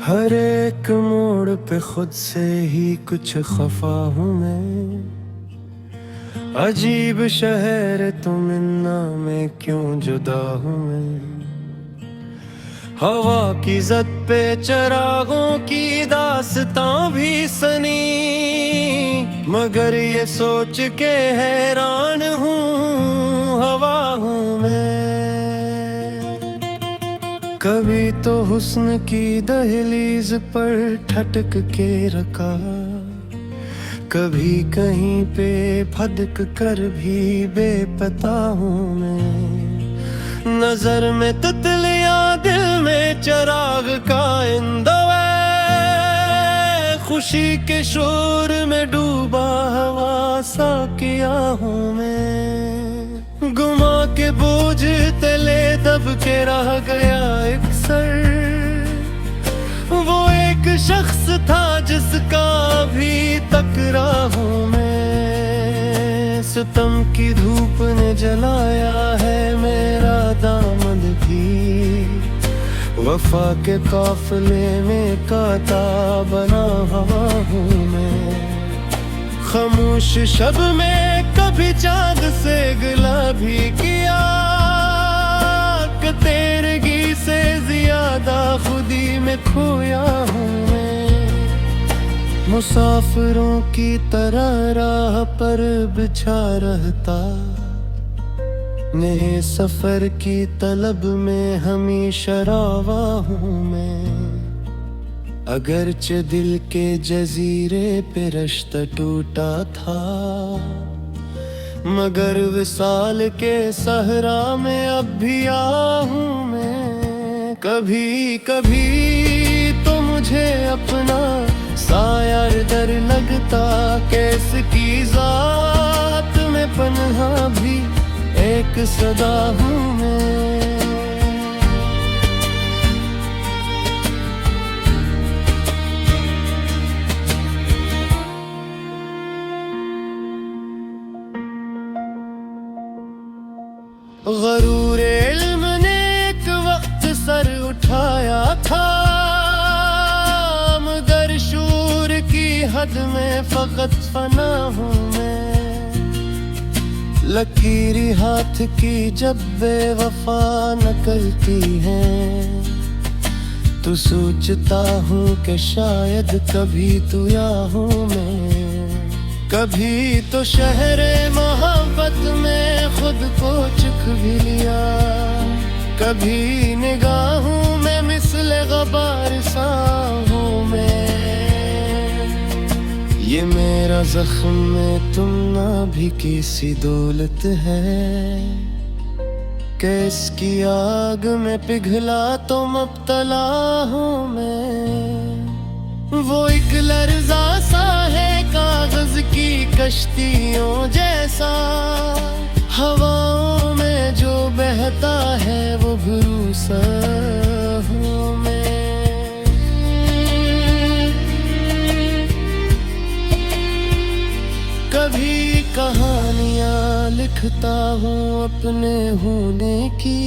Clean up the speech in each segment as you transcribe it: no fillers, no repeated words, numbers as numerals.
हर एक मोड़ पे खुद से ही कुछ खफा हूँ मैं। अजीब शहर तुमन्ना में क्यों जुदा हूँ मैं। हवा की जद पे चरागों की दास्तां भी सनी, मगर ये सोच के हैरान हूँ हवा हूँ मैं। कभी तो हुस्न की दहलीज पर ठटक के रखा, कभी कहीं पे फदक कर भी बेपता हूँ मैं। नजर में तितलियां दिल में चिराग का इंदवा, खुशी के शोर में डूबा हवा सा किया हूँ मैं। गुमा के बोझ तले दब के रह गया एक सर, वो एक शख्स था जिसका भी टकरा हूँ मैं। सितम की धूप ने जलाया है मेरा दामन भी, वफा के काफिले में कांटा बना हवा हूँ मैं। खामोश शब में कभी चाँद से गिला भी किया, कि तेरगी से ज्यादा खुदी में खोया हूँ मैं। मुसाफिरों की तरह राह पर बिछा रहता, नए सफर की तलब में हमेशा रावा हूँ मैं। अगरचे दिल के जजीरे पे रिश्ता टूटा था, मगर विसाल के सहरा में अब भी आहूं मैं। कभी कभी तो मुझे अपना साया डर लगता, कैसकी जात में पन्हा भी एक सदा हूँ मैं। गरूर इल्म ने एक वक्त सर उठाया था, मगर शूर की हद में फकत फना हूँ मैं। लकीरी हाथ की जब बेवफा नकलती है, तो सोचता हूँ कि शायद कभी तू या हूँ मैं। कभी तो शहरे मोहब्बत में खुद को चुक भी लिया, कभी निगाहों में मिसले गबार सा हूँ मैं। ये मेरा जख्म में तुम ना भी किसी दौलत है, कि इसकी आग में पिघला तो मुब्तला हूँ मैं। वो एक लर्जा सा है कागज की कश्तियों जैसा, हवाओं में जो बहता है वो भरोसा हूँ मैं। कभी कहानियाँ लिखता हूँ अपने होने की,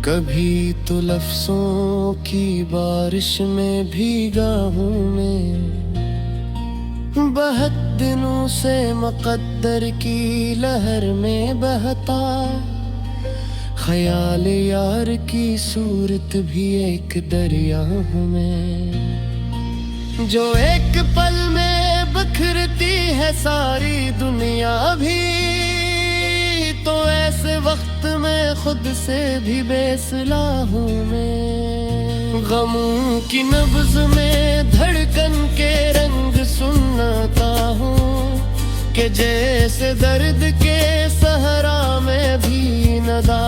कभी तो लफ्जों की बारिश में भीगा हूँ मैं। बहुत दिनों से मुक़द्दर की लहर में बहता, ख्याल यार की सूरत भी एक दरिया हूँ मैं। जो एक पल में बिखरती है सारी दुनिया भी, तो ऐसे वक्त में खुद से भी बेसला हूँ मैं। गमों की नब्ज़ में धड़कन के रंग सुनाता हूँ, कि जैसे दर्द के सहरा में भी नदा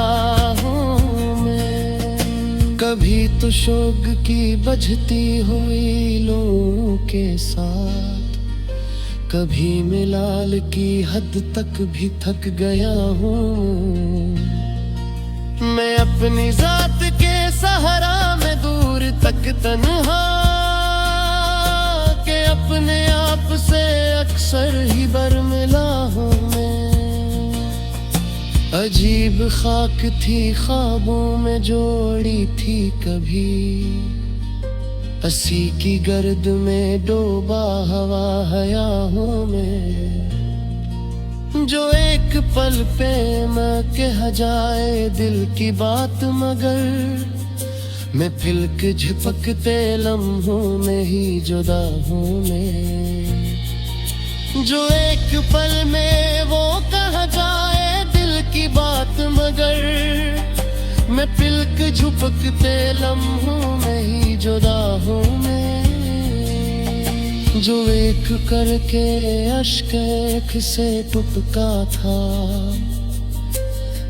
हूँ मैं। कभी तो शोक की बजती हुई लोगों के साथ, कभी मिलाल की हद तक भी थक गया हूँ मैं। अपनी जात के सहारा में दूर तक तन्हा, के अपने आप से अक्सर ही बरमिला हूँ मैं। अजीब खाक थी ख्वाबों में जोड़ी थी कभी, हंसी की गर्द में डूबा हवा हयाहों में, जो एक पल पे मैं कह जाए दिल की बात, मगर मैं फिलक झपकते लम्हों में ही जुदा हूँ मैं। जो एक पल में वो कह जाए दिल की बात, मगर मैं फिलक झपकते लम्हों में ही जुदा हूँ मैं। जो एक करके अश्क एक से टपका था,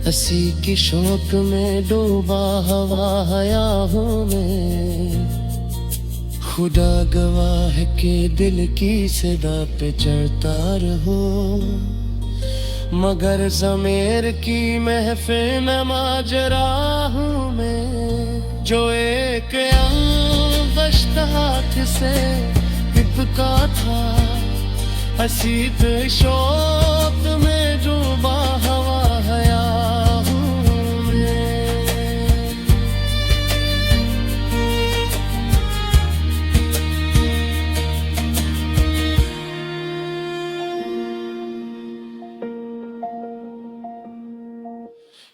हंसी की शौक में डूबा हवा हयाहों में। खुदा गवाह के दिल की सदा पे चढ़ता रहो, मगर ज़मीर की महफिल में माजरा हूँ मैं। जो एक अंगश्त हाथ से टिपका था, हंसी पे शौक में डूबा हवा हया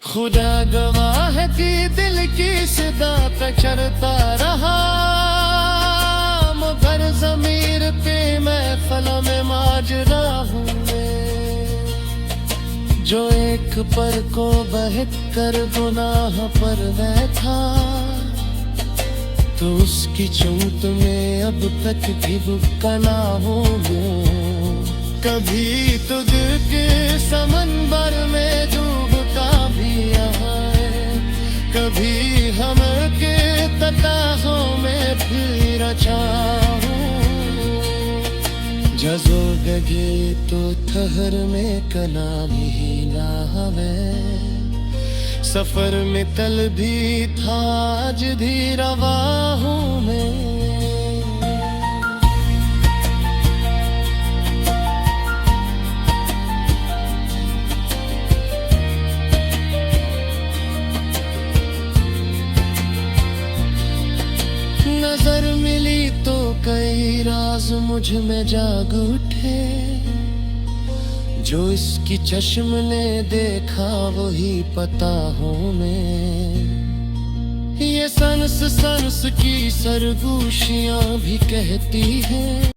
खुदा गवाह की दिल की सदा पे चढ़ता रहा, मगर ज़मीर पे महफिल में माजरा हूँ मैं। जो एक पर को बहक कर गुनाह पर बैठा, तो उसकी चोट में अब तक भी बुकना हूँ मैं। कभी तो दिल के समंदर में डूबता भी है, कभी हम के तताहों में फिर चाहूं। जज़ो गगे तो थहर में कना भी ना हवे, सफर में तल भी था आज भी रवा हूँ मैं। नजर मिली तो कई राज मुझ में जाग उठे, जो इसकी चश्म ने देखा वही पता हूँ मैं। ये सनस सनस की सरगोशियां भी कहती हैं,